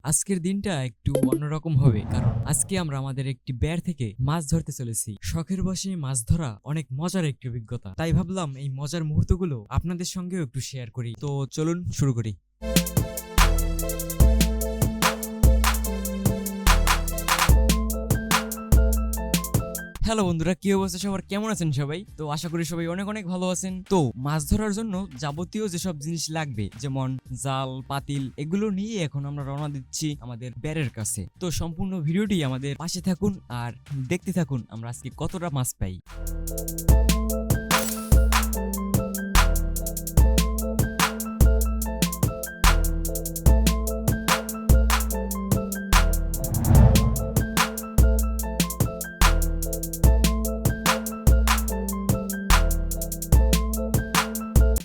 আজকের দিনটা একটু অন্যরকম হবে, কারণ আজকে আমরা আমাদের একটি বেড় থেকে মাছ ধরতে চলেছি। শখের বশে মাছ ধরা অনেক মজার একটি অভিজ্ঞতা, তাই ভাবলাম এই মজার মুহূর্তগুলো আপনাদের সঙ্গেও একটু শেয়ার করি। তো চলুন শুরু করি। হ্যালো বন্ধুরা, কি অবস্থা সবার? কেমন আছেন সবাই? তো আশা করি সবাই অনেক অনেক ভালো আছেন। তো মাছ ধরার জন্য যাবতীয় যেসব জিনিস লাগবে, যেমন জাল, পাতিল, এগুলো নিয়ে এখন আমরা রওনা দিচ্ছি আমাদের বেড়ের কাছে। তো সম্পূর্ণ ভিডিওটি আমাদের পাশে থাকুন আর দেখতে থাকুন আমরা আজকে কতটা মাছ পাই।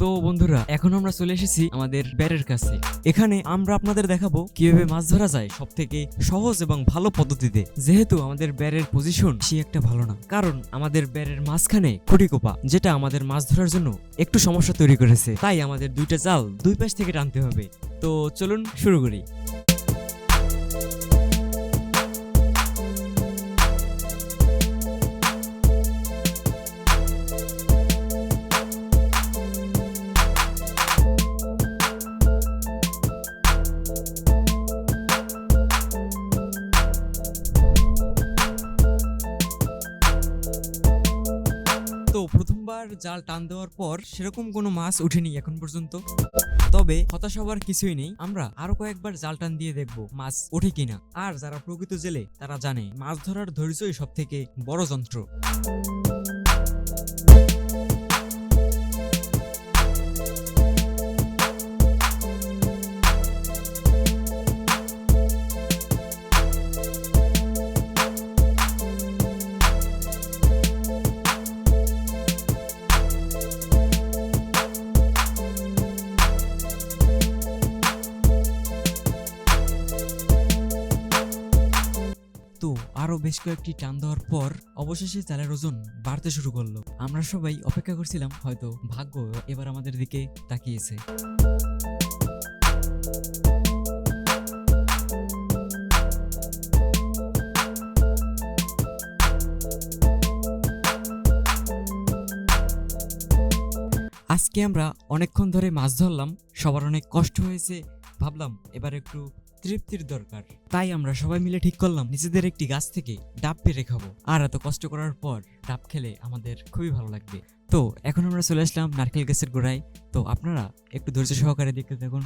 তো বন্ধুরা, এখন আমরা চলে এসেছি আমাদের বেড়ের কাছে। এখানে আমরা আপনাদের দেখাবো কিভাবে মাছ ধরা যায় সব থেকে সহজ এবং ভালো পদ্ধতিতে। যেহেতু আমাদের বেড়ের পজিশন সে একটা ভালো না, কারণ আমাদের বেড়ের মাঝখানে খুঁটিকোপা, যেটা আমাদের মাছ ধরার জন্য একটু সমস্যা তৈরি করেছে। তাই আমাদের দুইটা জাল দুই পাশ থেকে টানতে হবে। তো চলুন শুরু করি। তো প্রথমবার জাল টান দেওয়ার পর সেরকম কোনো মাছ ওঠেনি এখন পর্যন্ত। তবে হতাশ হবার কিছুই নেই, আমরা আরো কয়েকবার জাল টান দিয়ে দেখবো মাছ ওঠে কিনা। আর যারা প্রকৃত জেলে তারা জানে মাছ ধরার ধৈর্যই সব থেকে বড় যন্ত্র। তো আরো বেশ কয়েকটি টান দেওয়ার পর অবশেষে জালের ওজন বাড়তে শুরু করলো। আমরা সবাই অপেক্ষা করছিলাম, হয়তো ভাগ্য এবার আমাদের দিকে তাকিয়েছে। আজকে আমরা অনেকক্ষণ ধরে মাছ ধরলাম, সবার অনেক কষ্ট হয়েছে। ভাবলাম এবার একটু তৃপ্তির দরকার, তাই আমরা সবাই মিলে ঠিক করলাম নিজেদের একটি গাছ থেকে ডাব পেড়ে খাবো। আর এত কষ্ট করার পর ডাব খেলে আমাদের খুবই ভালো লাগবে। তো এখন আমরা চলে আসলাম নারকেল গাছের গোড়ায়। তো আপনারা একটু ধৈর্য সহকারে দেখতে থাকুন।